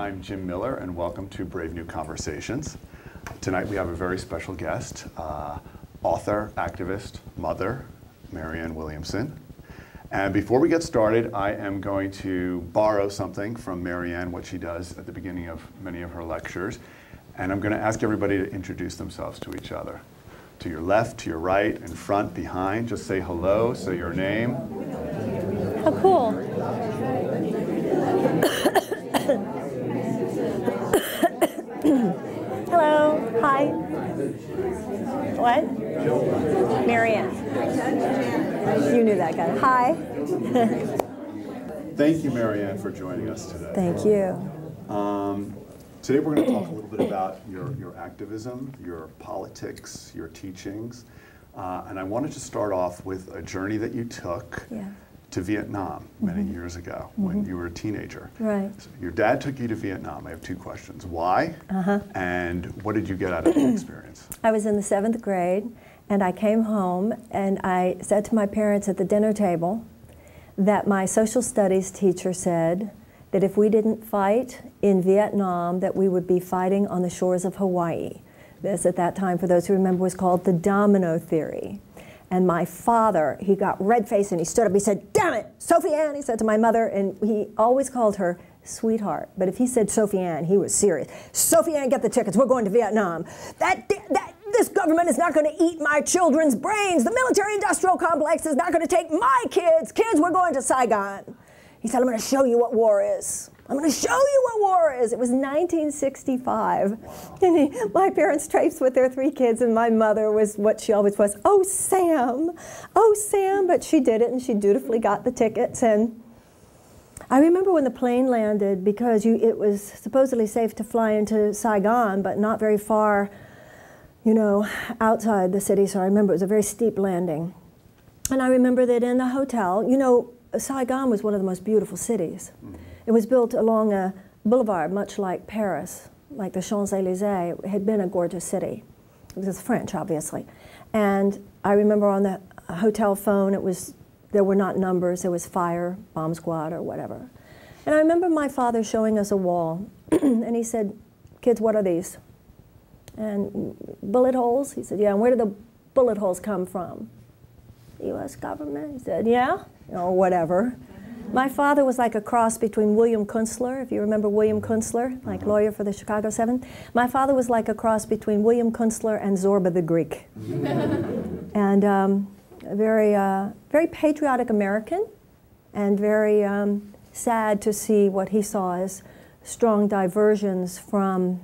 I'm Jim Miller, and welcome to Brave New Conversations. Tonight we have a very special guest, author, activist, mother, Marianne Williamson. And before we get started, I am going to borrow something from Marianne, what she does at the beginning of many of her lectures. And I'm going to ask everybody to introduce themselves to each other. To your left, to your right, in front, behind. Just say hello, say your name. How cool. Hello. Hi. What? Marianne. You knew that guy. Hi. Thank you, Marianne, for joining us today. Thank you. Today we're going to talk a little bit about your activism, your politics, your teachings. And I wanted to start off with a journey that you took to Vietnam many years ago when you were a teenager. Right. So your dad took you to Vietnam. I have two questions. Why? And what did you get out of the experience? I was in the 7th grade, and I came home, and I said to my parents at the dinner table that my social studies teacher said that if we didn't fight in Vietnam, that we would be fighting on the shores of Hawaii. This, at that time, for those who remember, was called the domino theory. And my father, he got red-faced and he stood up, he said, "Damn it, Sophie Ann," he said to my mother, and he always called her sweetheart. But if he said Sophie Ann, he was serious. "Sophie Ann, get the tickets, we're going to Vietnam. This government is not going to eat my children's brains. The military-industrial complex is not going to take my kids. Kids, we're going to Saigon." He said, "I'm going to show you what war is. I'm going to show you what war is." It was 1965. And my parents traipsed with their 3 kids, and my mother was what she always was, "Oh, Sam, oh, Sam." But she did it, and she dutifully got the tickets. And I remember when the plane landed, because it was supposedly safe to fly into Saigon, but not very far, you know, outside the city. So I remember it was a very steep landing. And I remember that in the hotel, you know, Saigon was one of the most beautiful cities. It was built along a boulevard, much like Paris, like the Champs-Élysées. It had been a gorgeous city. It was French, obviously. And I remember on the hotel phone, there were not numbers, there was fire, bomb squad, or whatever. And I remember my father showing us a wall, and he said, "Kids, what are these?" And bullet holes? He said, "Yeah." "And where did the bullet holes come from?" "The U.S. government." He said, "Yeah?" Or whatever. My father was like a cross between William Kunstler, if you remember William Kunstler, like lawyer for the Chicago 7. My father was like a cross between William Kunstler and Zorba the Greek. And a very patriotic American, and very sad to see what he saw as strong diversions from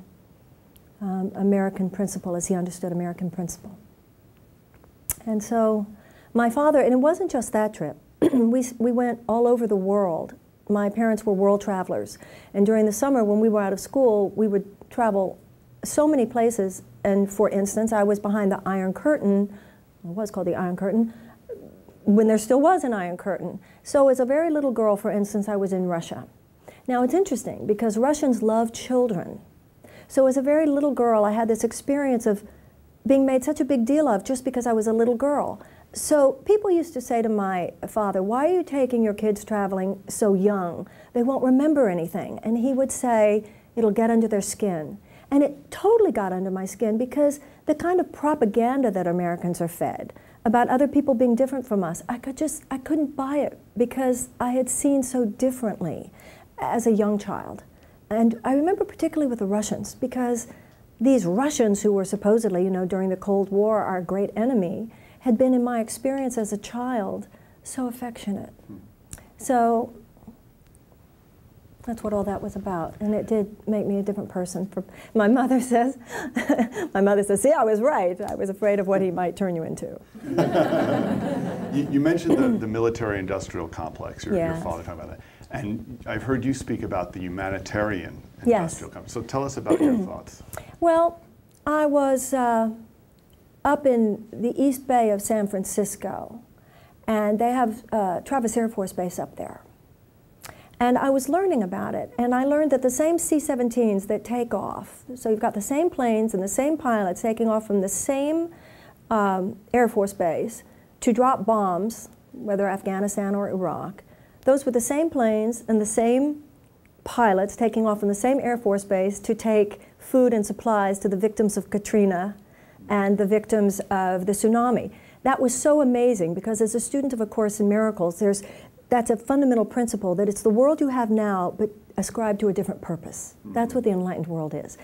American principle, as he understood American principle. And so my father, and it wasn't just that trip, we went all over the world. My parents were world travelers. And during the summer, when we were out of school, we would travel so many places. And for instance, I was behind the Iron Curtain, it was called the Iron Curtain, when there still was an Iron Curtain. So as a very little girl, for instance, I was in Russia. Now it's interesting, because Russians love children. So as a very little girl, I had this experience of being made such a big deal of just because I was a little girl. So people used to say to my father, "Why are you taking your kids traveling so young? They won't remember anything." And he would say, "It'll get under their skin." And it totally got under my skin, because the kind of propaganda that Americans are fed about other people being different from us, I couldn't buy it, because I had seen so differently as a young child. And I remember particularly with the Russians, because these Russians who were supposedly, you know, during the Cold War, our great enemy, had been, in my experience as a child, so affectionate. So that's what all that was about. And it did make me a different person. My mother says, "See, I was right. I was afraid of what he might turn you into." You mentioned the military-industrial complex, your father talking about that. And I've heard you speak about the humanitarian industrial complex. So tell us about your thoughts. Well, I was up in the East Bay of San Francisco, and they have Travis Air Force Base up there. And I was learning about it, and I learned that the same C-17s that take off, so you've got the same planes and the same pilots taking off from the same Air Force Base to drop bombs, whether Afghanistan or Iraq, those were the same planes and the same pilots taking off from the same Air Force base to take food and supplies to the victims of Katrina and the victims of the tsunami. That was so amazing because as a student of A Course in Miracles, that's a fundamental principle, that it's the world you have now, but ascribed to a different purpose. That's what the enlightened world is.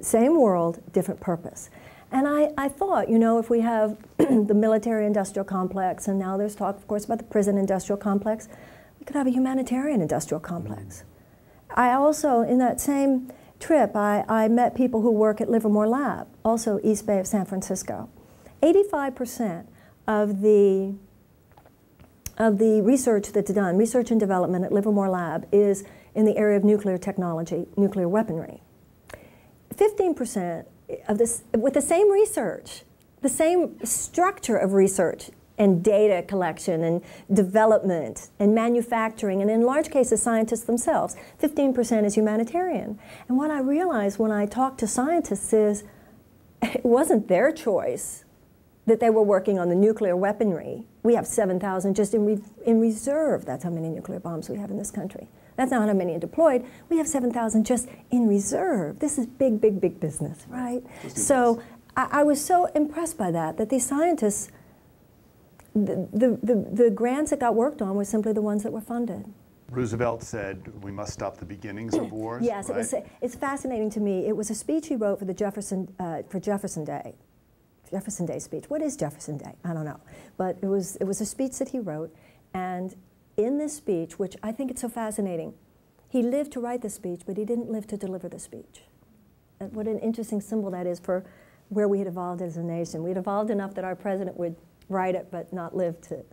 Same world, different purpose. And I thought, you know, if we have the military-industrial complex, and now there's talk, of course, about the prison-industrial complex, we could have a humanitarian-industrial complex. I also, in that same trip, I met people who work at Livermore Lab, also East Bay of San Francisco. 85% of the research that's done, research and development at Livermore Lab, is in the area of nuclear technology, nuclear weaponry. 15% of this, with the same research, the same structure of research and data collection and development and manufacturing, and in large cases scientists themselves, 15% is humanitarian. And what I realized when I talked to scientists is it wasn't their choice that they were working on the nuclear weaponry. We have 7,000 just in reserve. That's how many nuclear bombs we have in this country. That's not how many are deployed. We have 7,000 just in reserve. This is big, big, big business, right? So I was so impressed by that these scientists, the grants that got worked on were simply the ones that were funded. Roosevelt said we must stop the beginnings of wars. Yes, right? It's fascinating to me. It was a speech he wrote for the Jefferson Day. Jefferson Day speech. What is Jefferson Day? I don't know. But it was a speech that he wrote, and in this speech, which I think it's so fascinating, he lived to write the speech, but he didn't live to deliver the speech. And what an interesting symbol that is for where we had evolved as a nation. We had evolved enough that our president would write it, but not live to.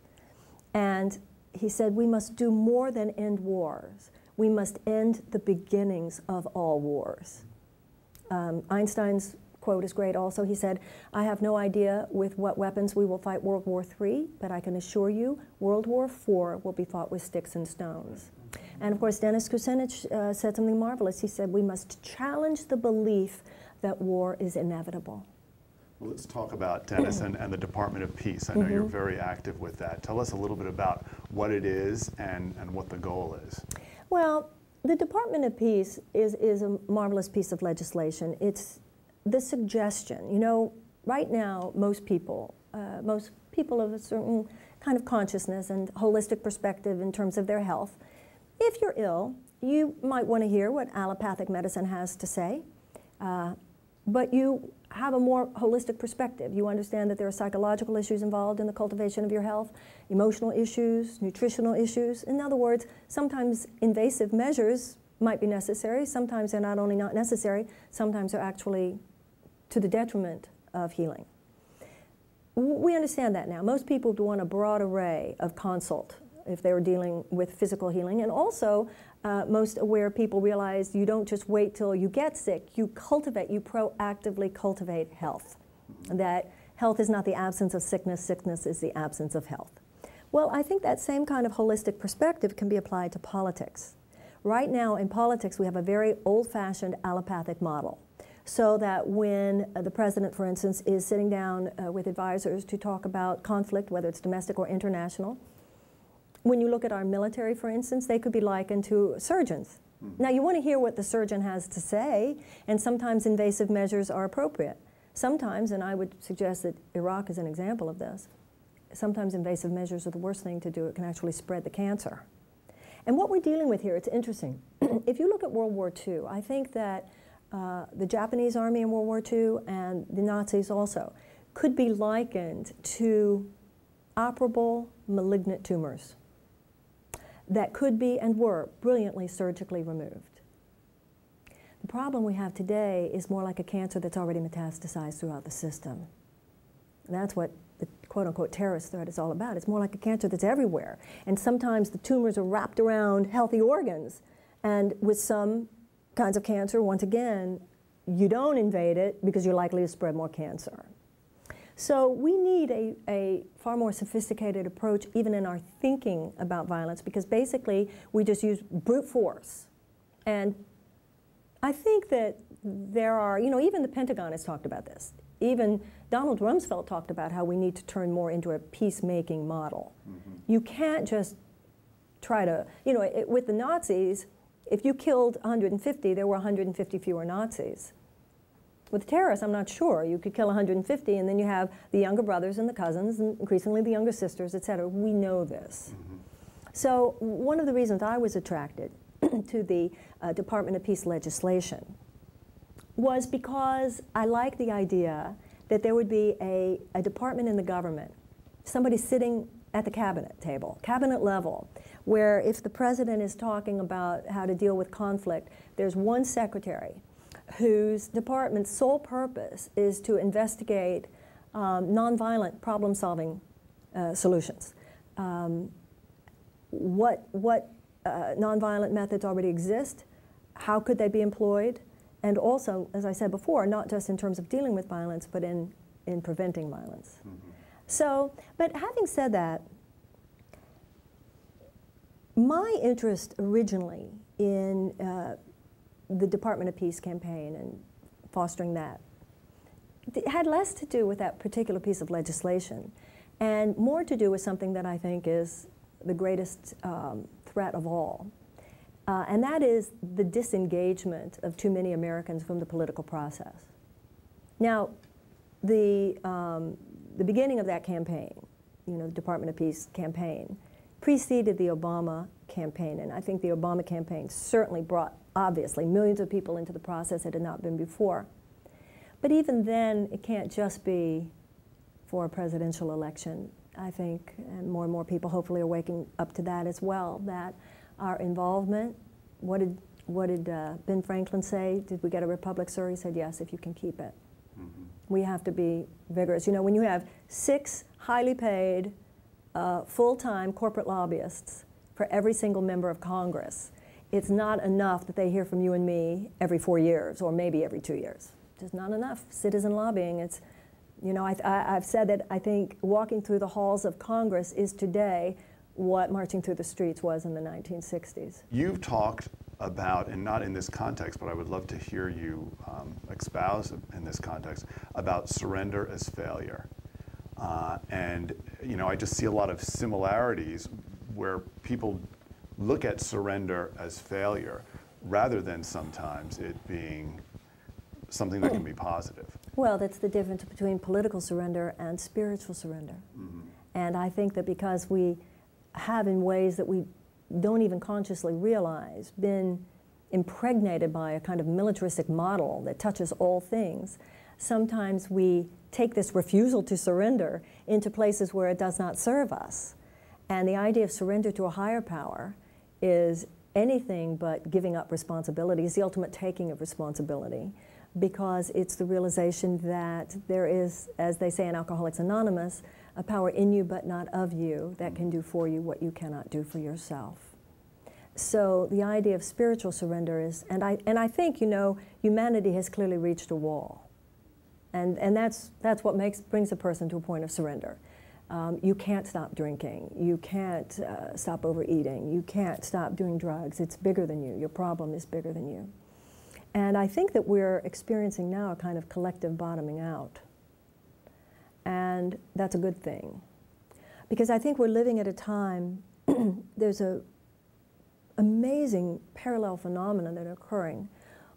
And he said, we must do more than end wars. We must end the beginnings of all wars. Einstein's quote is great also. He said, I have no idea with what weapons we will fight World War III, but I can assure you World War IV will be fought with sticks and stones. And of course, Dennis Kucinich said something marvelous. He said, we must challenge the belief that war is inevitable. Well, let's talk about Dennis and the Department of Peace. I know you're very active with that. Tell us a little bit about what it is and what the goal is. Well, the Department of Peace is a marvelous piece of legislation. It's the suggestion, you know, right now most people of a certain kind of consciousness and holistic perspective in terms of their health, if you're ill, you might want to hear what allopathic medicine has to say, but you have a more holistic perspective. You understand that there are psychological issues involved in the cultivation of your health, emotional issues, nutritional issues. In other words, sometimes invasive measures might be necessary. Sometimes they're not only not necessary, sometimes they're actually to the detriment of healing. We understand that now. Most people would want a broad array of consult if they were dealing with physical healing. And also, most aware people realize you don't just wait till you get sick, you proactively cultivate health. That health is not the absence of sickness, sickness is the absence of health. Well, I think that same kind of holistic perspective can be applied to politics. Right now in politics, we have a very old-fashioned allopathic model. So that when the president, for instance, is sitting down with advisors to talk about conflict, whether it's domestic or international, when you look at our military, for instance, they could be likened to surgeons. Now, you want to hear what the surgeon has to say, and sometimes invasive measures are appropriate. Sometimes, and I would suggest that Iraq is an example of this, sometimes invasive measures are the worst thing to do. It can actually spread the cancer. And what we're dealing with here, it's interesting. If you look at World War II, I think that the Japanese army in World War II and the Nazis also could be likened to operable malignant tumors that could be and were brilliantly surgically removed. The problem we have today is more like a cancer that's already metastasized throughout the system. And that's what the quote-unquote terrorist threat is all about. It's more like a cancer that's everywhere. And sometimes the tumors are wrapped around healthy organs. And with some kinds of cancer, once again, you don't invade it because you're likely to spread more cancer. So we need a far more sophisticated approach even in our thinking about violence, because basically we just use brute force. And I think that there are, you know, even the Pentagon has talked about this. Even Donald Rumsfeld talked about how we need to turn more into a peacemaking model. You can't just try to, you know, with the Nazis, if you killed 150, there were 150 fewer Nazis. With terrorists, I'm not sure. You could kill 150, and then you have the younger brothers and the cousins, and increasingly the younger sisters, et cetera. We know this. So one of the reasons I was attracted to the Department of Peace legislation was because I like the idea that there would be a department in the government, somebody sitting at the cabinet table, cabinet level, where if the president is talking about how to deal with conflict, there's one secretary whose department's sole purpose is to investigate nonviolent problem-solving solutions. What nonviolent methods already exist? How could they be employed? And also, as I said before, not just in terms of dealing with violence, but in preventing violence. So, but having said that, my interest originally in the Department of Peace campaign and fostering that had less to do with that particular piece of legislation and more to do with something that I think is the greatest threat of all. And that is the disengagement of too many Americans from the political process. Now, the beginning of that campaign, the Department of Peace campaign, preceded the Obama campaign, and I think the Obama campaign certainly brought, obviously, millions of people into the process that had not been before. But even then, it can't just be for a presidential election. I think, and more people hopefully are waking up to that as well, that our involvement, what did Ben Franklin say? Did we get a republic, sir? He said, yes, if you can keep it. We have to be vigorous. When you have 6 highly paid, full-time corporate lobbyists for every single member of Congress, it's not enough that they hear from you and me every 4 years or maybe every 2 years. Just not enough. Citizen lobbying, it's, I've said that I think walking through the halls of Congress is today what marching through the streets was in the 1960s. You've talked about, and not in this context, but I would love to hear you espouse in this context, about surrender as failure. And I just see a lot of similarities where people look at surrender as failure rather than sometimes it being something that can be positive. Well, that's the difference between political surrender and spiritual surrender. And I think that because we have, in ways that we don't even consciously realize, been impregnated by a kind of militaristic model that touches all things, sometimes we take this refusal to surrender into places where it does not serve us. And the idea of surrender to a higher power is anything but giving up responsibility. It's the ultimate taking of responsibility, because it's the realization that there is, as they say in Alcoholics Anonymous, a power in you but not of you that can do for you what you cannot do for yourself. So the idea of spiritual surrender is, and I think, humanity has clearly reached a wall. And that's what brings a person to a point of surrender. You can't stop drinking. You can't stop overeating. You can't stop doing drugs. It's bigger than you. Your problem is bigger than you. And I think that we're experiencing now a kind of collective bottoming out. And that's a good thing. Because I think we're living at a time, there's an amazing parallel phenomenon that are occurring.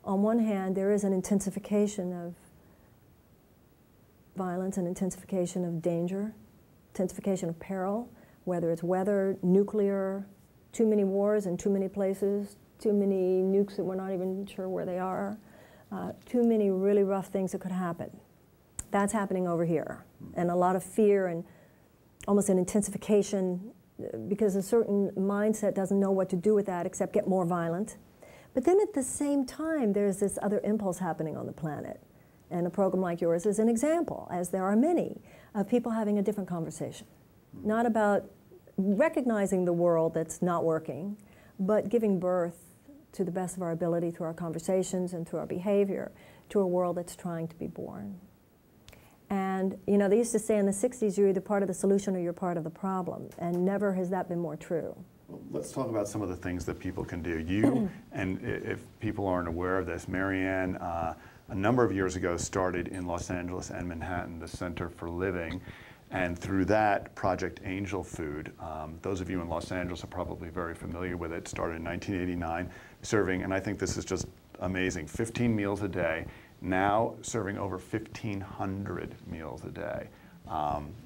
On one hand, there is an intensification of violence, an intensification of danger, intensification of peril, whether it's weather, nuclear, too many wars in too many places, too many nukes that we're not even sure where they are, too many really rough things that could happen. That's happening over here. And a lot of fear and almost an intensification because a certain mindset doesn't know what to do with that except get more violent. But then at the same time, there's this other impulse happening on the planet. And a program like yours is an example, as there are many, of people having a different conversation. Not about recognizing the world that's not working, but giving birth to the best of our ability through our conversations and through our behavior to a world that's trying to be born. And they used to say in the 60s, you're either part of the solution or you're part of the problem. And never has that been more true. Well, let's talk about some of the things that people can do. You, and if people aren't aware of this, Marianne, a number of years ago started in Los Angeles and Manhattan, the Center for Living. And through that, Project Angel Food, those of you in Los Angeles are probably very familiar with it, started in 1989, serving, and I think this is just amazing, 15 meals a day, now serving over 1,500 meals a day.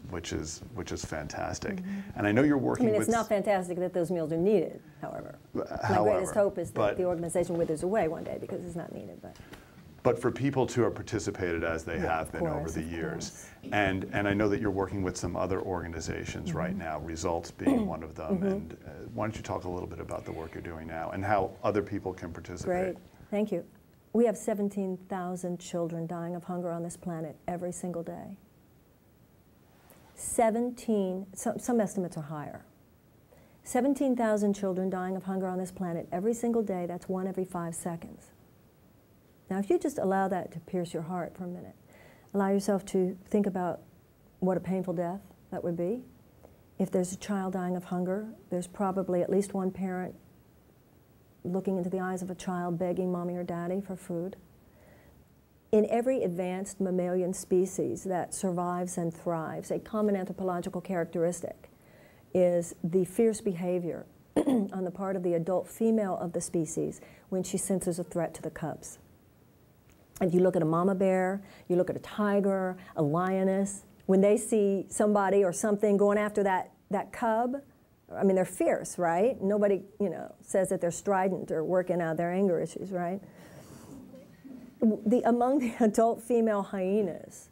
Which is fantastic. And I know you're working with... it's not fantastic that those meals are needed, however. My greatest hope is that the organization withers away one day because it's not needed. But for people to have participated as they have been over the years. And I know that you're working with some other organizations right now, Results being one of them. And why don't you talk a little bit about the work you're doing now and how other people can participate? Great, thank you. We have 17,000 children dying of hunger on this planet every single day. 17, some estimates are higher. 17,000 children dying of hunger on this planet every single day, that's 1 every 5 seconds. Now if you just allow that to pierce your heart for a minute, allow yourself to think about what a painful death that would be. If there's a child dying of hunger, there's probably at least one parent looking into the eyes of a child begging mommy or daddy for food. In every advanced mammalian species that survives and thrives, a common anthropological characteristic is the fierce behavior on the part of the adult female of the species when she senses a threat to the cubs. If you look at a mama bear, you look at a tiger, a lioness, when they see somebody or something going after that cub, I mean, they're fierce, right? Nobody, says that they're strident or working out their anger issues, right? Among the adult female hyenas,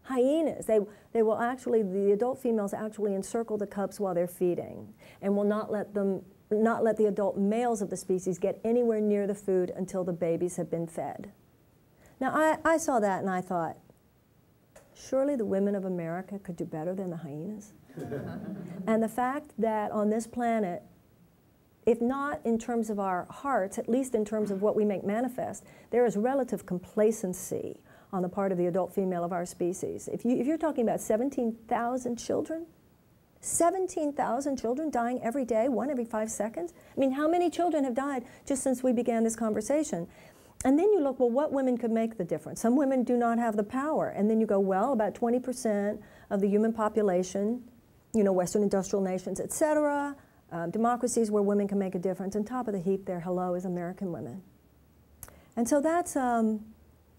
they will actually, the adult females actually encircle the cubs while they're feeding and will not let the adult males of the species get anywhere near the food until the babies have been fed. Now, I saw that and I thought, surely the women of America could do better than the hyenas. And the fact that on this planet, if not in terms of our hearts, at least in terms of what we make manifest, there is relative complacency on the part of the adult female of our species. If you're talking about 17,000 children, 17,000 children dying every day, 1 every 5 seconds? I mean, how many children have died just since we began this conversation? And then you look, well, what women could make the difference? Some women do not have the power. And then you go, well, about 20% of the human population, Western industrial nations, et cetera, democracies where women can make a difference. And top of the heap there, hello, is American women. And so that's an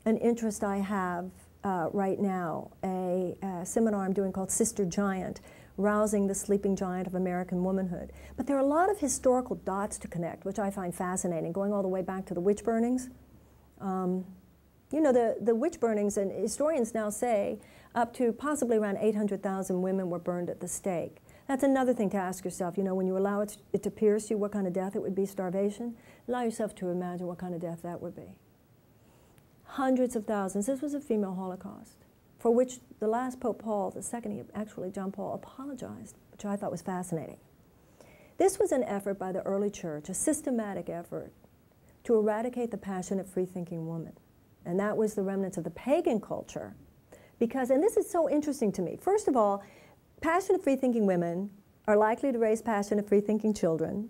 interest I have right now, a seminar I'm doing called Sister Giant, Rousing the Sleeping Giant of American Womanhood. But there are a lot of historical dots to connect, which I find fascinating, going all the way back to the witch burnings. The witch burnings, and historians now say up to possibly around 800,000 women were burned at the stake. That's another thing to ask yourself, when you allow it to pierce you, what kind of death it would be, starvation. Allow yourself to imagine what kind of death that would be. Hundreds of thousands. This was a female Holocaust, for which the last Pope Paul II, actually John Paul, apologized, which I thought was fascinating. This was an effort by the early church, a systematic effort to eradicate the passionate, free-thinking woman. And that was the remnants of the pagan culture. Because, and this is so interesting to me, first of all, passionate, free-thinking women are likely to raise passionate, free-thinking children,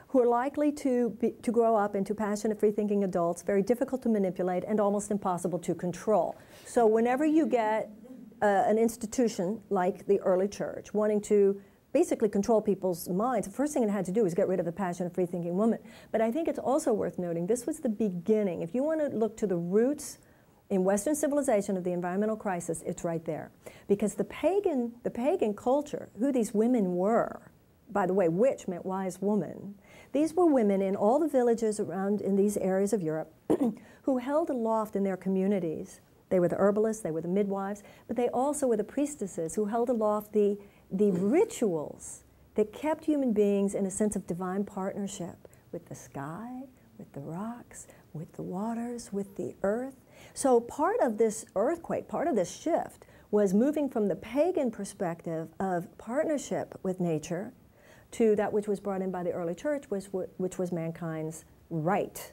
who are likely to grow up into passionate, free-thinking adults, very difficult to manipulate and almost impossible to control. So whenever you get an institution like the early church wanting to basically control people's minds, the first thing it had to do was get rid of the passionate, free-thinking woman. But I think it's also worth noting, this was the beginning. If you want to look to the roots in Western civilization of the environmental crisis, it's right there. Because the pagan culture, who these women were, by the way, witch meant wise woman, these were women in all the villages around in these areas of Europe who held aloft in their communities. They were the herbalists, they were the midwives, but they also were the priestesses who held aloft the rituals that kept human beings in a sense of divine partnership with the sky, with the rocks, with the waters, with the earth. So part of this earthquake, part of this shift, was moving from the pagan perspective of partnership with nature to that which was brought in by the early church, which was mankind's right,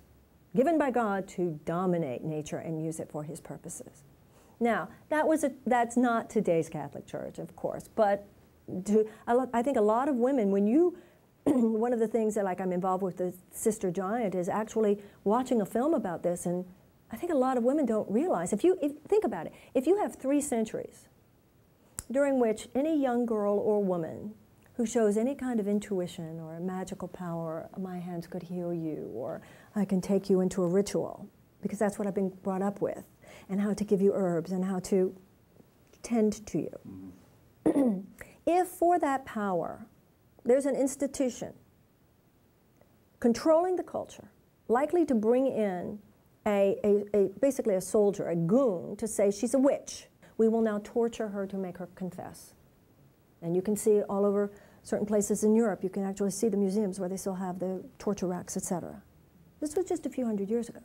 given by God to dominate nature and use it for his purposes. Now, that's not today's Catholic Church, of course, but I think a lot of women, when you, one of the things that I'm involved with the Sister Giant is actually watching a film about this, and I think a lot of women don't realize, if think about it, if you have 3 centuries during which any young girl or woman who shows any kind of intuition or a magical power, my hands could heal you, or I can take you into a ritual, because that's what I've been brought up with, and how to give you herbs and how to tend to you. Mm-hmm. If for that power there's an institution controlling the culture, likely to bring in basically a soldier, a goon, to say she's a witch, we will now torture her to make her confess. And you can see all over certain places in Europe, you can actually see the museums where they still have the torture racks, etc. This was just a few hundred years ago.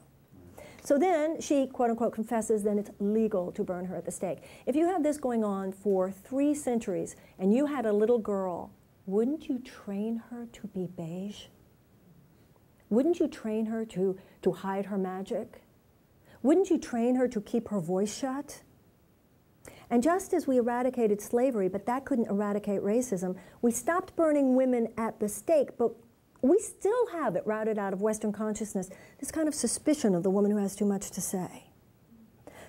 So then she, quote unquote, confesses, then it's legal to burn her at the stake. If you have this going on for 3 centuries and you had a little girl, wouldn't you train her to be beige? Wouldn't you train her to hide her magic? Wouldn't you train her to keep her voice shut? And just as we eradicated slavery, but that couldn't eradicate racism, we stopped burning women at the stake, but we still have it routed out of Western consciousness, this kind of suspicion of the woman who has too much to say.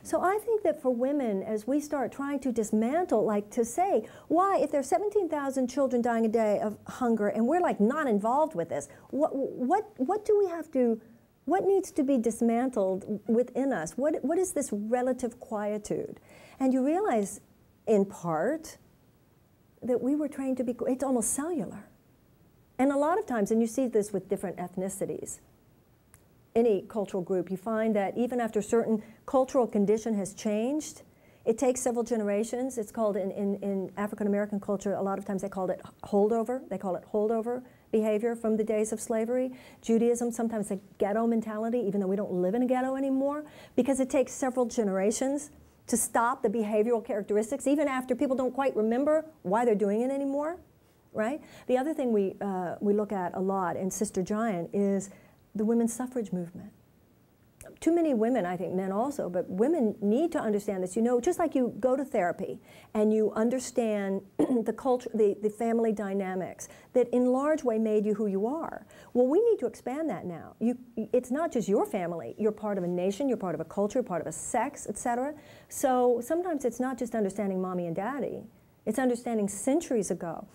So I think that for women, as we start trying to dismantle, like to say, why, if there's 17,000 children dying a day of hunger and we're like not involved with this, what do we have to, what needs to be dismantled within us? What is this relative quietude? And you realize, in part, that we were trained to be, it's almost cellular. And a lot of times, and you see this with different ethnicities, any cultural group, you find that even after a certain cultural condition has changed, it takes several generations. It's called, in African American culture, a lot of times they call it holdover. They call it holdover behavior from the days of slavery. Judaism, sometimes a ghetto mentality, even though we don't live in a ghetto anymore, because it takes several generations to stop the behavioral characteristics, even after people don't quite remember why they're doing it anymore, right? The other thing we look at a lot in Sister Giant is the women's suffrage movement. Too many women, I think men also, but women need to understand this. You know, just like you go to therapy and you understand the culture, the family dynamics that in large way made you who you are. Well, we need to expand that now. It's not just your family. You're part of a nation, you're part of a culture, you're part of a sex, etc. So sometimes it's not just understanding mommy and daddy. It's understanding centuries ago.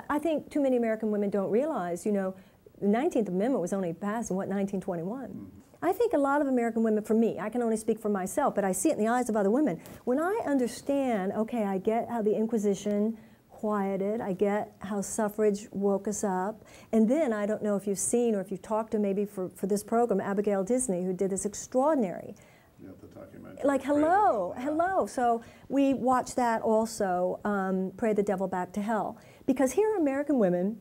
I think too many American women don't realize, you know, the 19th Amendment was only passed in, what, 1921? Mm-hmm. I think a lot of American women, for me, I can only speak for myself, but I see it in the eyes of other women. When I understand, okay, I get how the Inquisition quieted, I get how suffrage woke us up, and then I don't know if you've seen or if you've talked to maybe for this program, Abigail Disney, who did this extraordinary. Yeah, the documentary. Like, hello. So we watched that also, Pray the Devil Back to Hell. Because here are American women,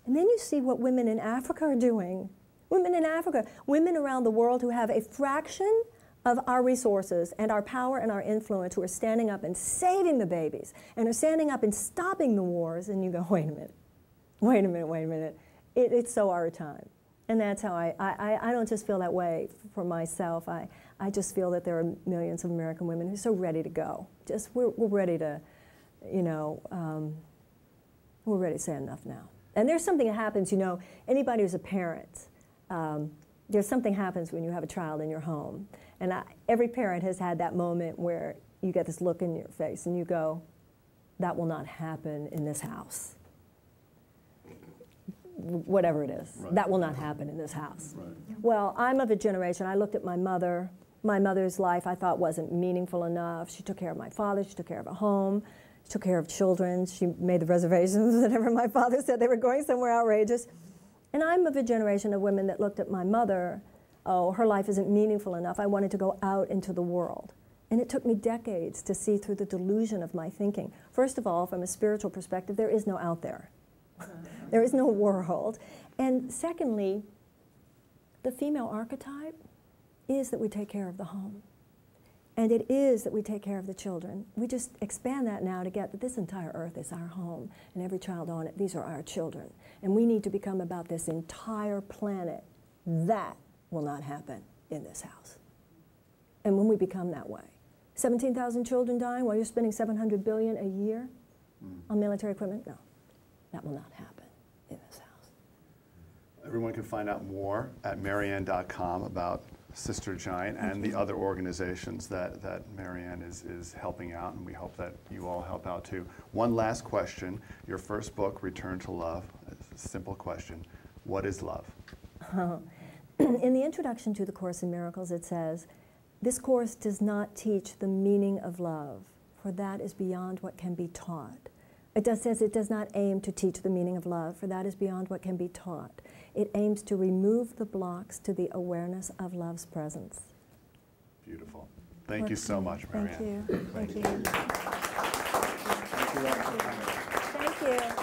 and then you see what women in Africa are doing. Women in Africa, women around the world who have a fraction of our resources and our power and our influence, who are standing up and saving the babies, and are standing up and stopping the wars, and you go, wait a minute. It's so our time. And that's how I don't just feel that way for myself. I just feel that there are millions of American women who are so ready to go. Just, we're ready to, you know, we're ready to say enough now. And there's something that happens, you know, anybody who's a parent, there's something happens when you have a child in your home. And every parent has had that moment where you get this look in your face and you go, that will not happen in this house. Whatever it is, right. That will not happen in this house. Right. Well, I'm of a generation, I looked at my mother. My mother's life I thought wasn't meaningful enough. She took care of my father, she took care of a home. She took care of children. She made the reservations whenever my father said they were going somewhere outrageous. And I'm of a generation of women that looked at my mother, oh, her life isn't meaningful enough. I wanted to go out into the world. And it took me decades to see through the delusion of my thinking. First of all, from a spiritual perspective, there is no out there. There is no world. And secondly, the female archetype is that we take care of the home. And it is that we take care of the children. We just expand that now to get that this entire earth is our home, and every child on it, these are our children. And we need to become about this entire planet. That will not happen in this house. And when we become that way, 17,000 children dying while you're spending $700 billion a year on military equipment? No, that will not happen in this house. Everyone can find out more at Marianne.com about Sister Giant and the other organizations that Marianne is helping out, and we hope that you all help out too. One last question. Your first book, Return to Love, a simple question. What is love? In the introduction to the Course in Miracles, it says, "This course does not teach the meaning of love, for that is beyond what can be taught." It says it does not aim to teach the meaning of love, for that is beyond what can be taught. It aims to remove the blocks to the awareness of love's presence. Beautiful. Thank you so much, Marianne. Thank you. Thank you. Thank you.